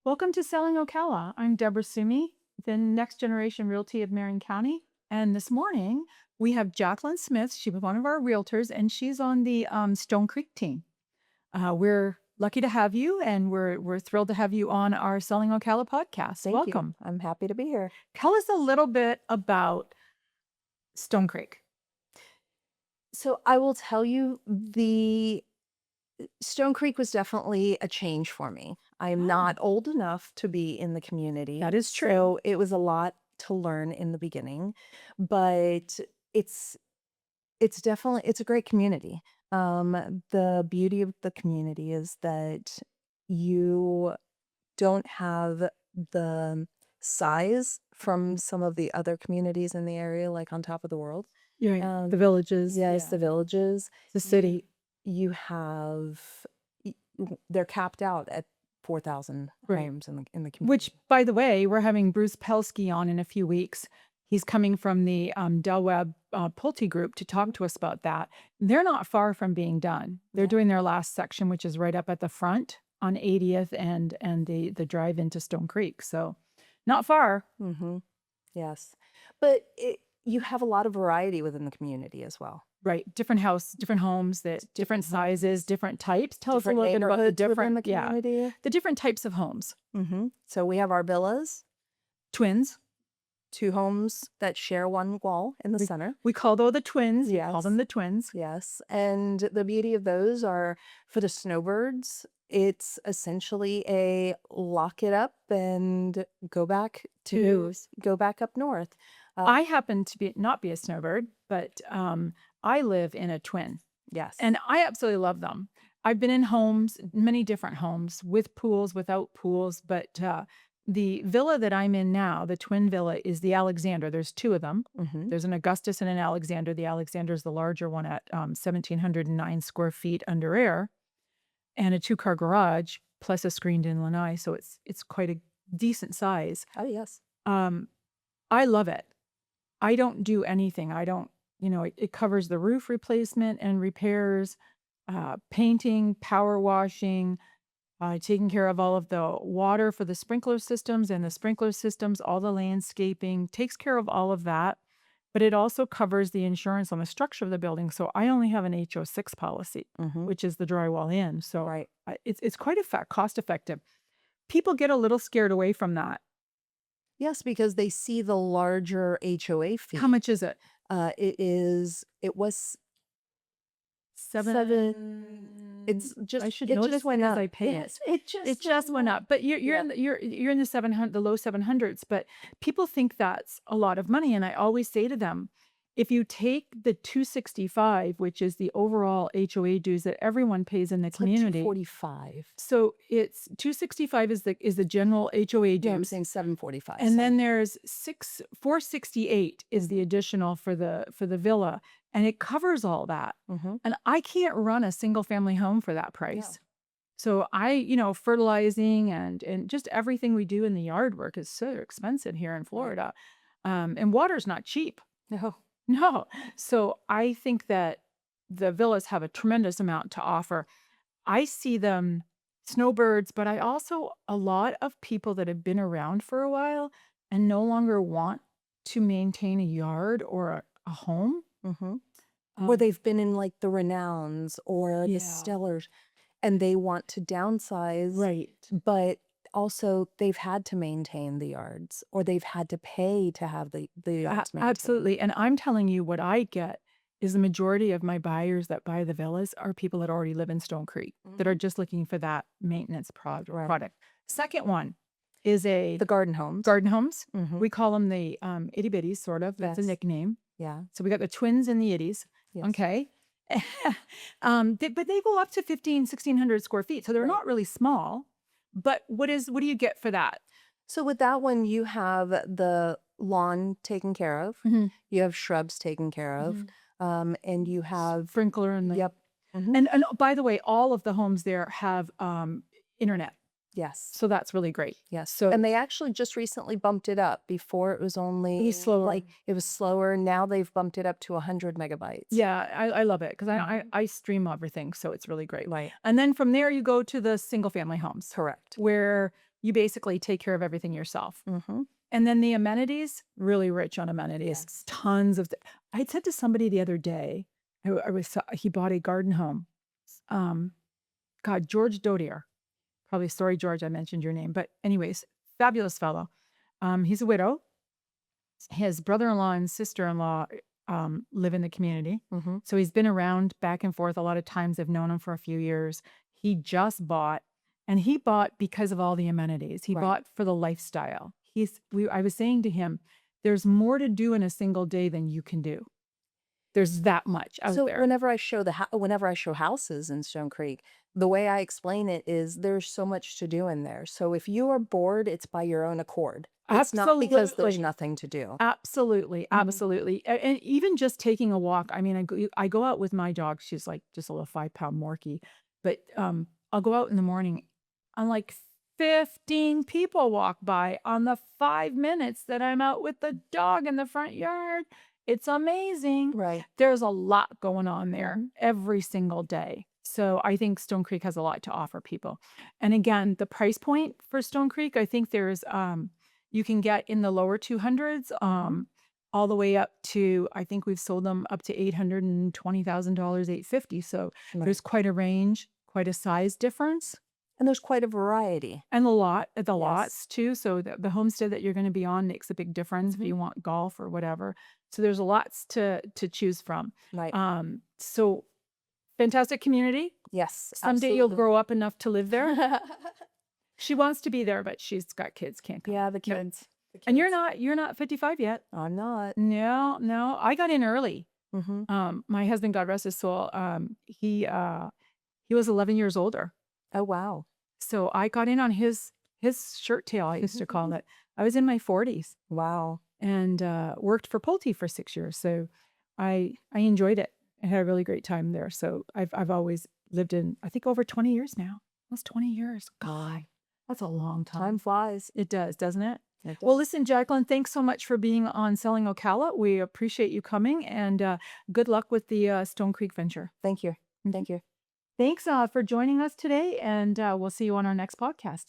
Welcome to Selling Ocala. I'm Deborah Sumey, the Next Generation Realty of Marion County. And this morning we have Jacqueline Smith. She was one of our realtors, and she's on the Stone Creek team. We're lucky to have you, and we're thrilled to have you on our Selling Ocala podcast. Thank you. Welcome. I'm happy to be here. Tell us a little bit about Stone Creek. So I will tell you, the Stone Creek was definitely a change for me. I'm not old enough to be in the community. That is true. So it was a lot to learn in the beginning, but it's it's a great community. The beauty of the community is that you don't have the size from some of the other communities in the area, like on top of the world. You're Um, the villages. Yes, the villages. The city. You have they're capped out at 4,000 Right. homes in the community. Which, by the way, we're having Bruce Pelsky on in a few weeks. He's coming from the Del Webb Pulte group to talk to us about that. They're not far from being done. They're Yeah. doing their last section, which is right up at the front on 80th and the drive into Stone Creek. So not far. Mm-hmm. Yes, but you have a lot of variety within the community as well. Right. Different homes, that different sizes, different types. Tell us a Different little bit about the neighborhoods within different, the community. the different types of homes. Mm-hmm. So we have our villas, Twins. 2 homes that share one wall in the We- center. We call those the twins. We call Yes. them the twins. Yes, and the beauty of those are for the snowbirds. It's essentially a lock it up and go back up north. I happen to not be a snowbird, but I live in a twin, Yes, and I absolutely love them. I've been in homes, many different homes, with pools, without pools, but the villa that I'm in now, the twin villa, is the Alexander. There's 2 of them. mm-hmm. There's an Augustus and an Alexander. The Alexander is the larger one at 1,709 square feet under air, and a 2-car garage plus a screened-in lanai. So it's quite a decent size. Oh yes, I love it. I don't do anything. I don't, it covers the roof replacement and repairs, painting, power washing, taking care of all of the water for the sprinkler systems and the sprinkler systems, all the landscaping, takes care of all of that. But it also covers the insurance on the structure of the building. So I only have an HO6 policy, mm-hmm. which is the drywall in. So Right. It's quite cost effective. People get a little scared away from that. Yes, because they see the larger HOA fee. How much is it? It was seven. It's just I should it know just this went because up. I pay Yes, it. It just went up. But you're in you're in the 700, the low 700s. But people think that's a lot of money, and I always say to them, if you take the 265, which is the overall HOA dues that everyone pays in the It's like community, 245. so it's 265 is the general HOA Yeah, I'm dues. saying 745. And then there's 468 is the additional for the villa, and it covers all that. mm-hmm. And I can't run a single family home for that price. So fertilizing and just everything we do in the yard work is so expensive here in Florida. And water's not cheap. No. No. So I think that the villas have a tremendous amount to offer. I see them snowbirds, but I also a lot of people that have been around for a while and no longer want to maintain a yard or a home. Mm-hmm. Um, Where they've been in like the Renowns or Yeah. the Stellars, and they want to downsize, Right. but also they've had to maintain the yards, or they've had to pay to have the yards maintained. Absolutely. And I'm telling you, what I get is the majority of my buyers that buy the villas are people that already live in Stone Creek that are just looking for that maintenance Right. product. Second one is The garden homes. garden homes. Mhm. We call them the itty bitties, sort of. That's a Yes. nickname. Yeah. So we got the twins and the itties. Yes. Okay. But they go up to 1,600 square feet. So they're Right. not really small. But what do you get for that? So with that one, you have the lawn taken care of. Mhm. You have shrubs taken care of, and you have Sprinkler and the yep. Mhm. And by the way, all of the homes there have internet. Yes. So that's really great. Yes. So And they actually just recently bumped it up. Before it was only slower. like it was slower. Now they've bumped it up to 100 megabytes. Yeah, I love it because I stream everything, so it's really great. Right. And then from there you go to the single family homes Correct. where you basically take care of everything yourself. Mm-hmm. And then the amenities, really rich on amenities, Yes. tons of. I had said to somebody the other day, he bought a garden home. Um, God, George Dodier. Probably sorry, George, I mentioned your name. But anyways, fabulous fellow. He's a widow. His brother-in-law and sister-in-law live in the community. Mm-hmm. So he's been around back and forth a lot of times. I've known him for a few years. He just bought, and he bought because of all the amenities. He Right. bought for the lifestyle. I was saying to him, there's more to do in a single day than you can do. There's that much out So there. whenever I show houses in Stone Creek, the way I explain it is there's so much to do in there. So if you are bored, it's by your own accord. It's not because there's Absolutely. nothing to do. Absolutely, Mhm. absolutely. And even just taking a walk. I mean, I go out with my dog. She's like just a little 5-pound Morkie, but I'll go out in the morning, and like 15 people walk by on the 5 minutes that I'm out with the dog in the front yard. It's amazing. Right. There's a lot going on there every single day. So I think Stone Creek has a lot to offer people. And again, the price point for Stone Creek, I think there's you can get in the lower 200s, all the way up to, I think we've sold them up to $820,000, 850. So Right. there's quite a range, quite a size difference, And there's quite a variety. and the Yes. lots too. So the homestead that you're going to be on makes a big difference if you want golf or whatever. So there's lots to choose from. Right. So fantastic community. Yes. Someday you'll Absolutely. grow up enough to live there. She wants to be there, but she's got kids, can't come. Yeah, the No. kids. The And kids. you're not 55 yet. I'm not. No, no. I got in early. Mm-hmm. My husband, God rest his soul, he was 11 years older. Oh, wow. So I got in on his shirt tail, I used to call it. I was in my 40s Wow. and worked for Pulte for 6 years. So I enjoyed it. I had a really great time there. So I've always lived in, I think, over 20 years now. Almost 20 years. God, that's a long time. Time flies. It does, doesn't it? It Well, does. listen, Jacqueline, thanks so much for being on Selling Ocala. We appreciate you coming, and good luck with the Stone Creek venture. Thank you. Mhm. Thank you. Thanks for joining us today, and we'll see you on our next podcast.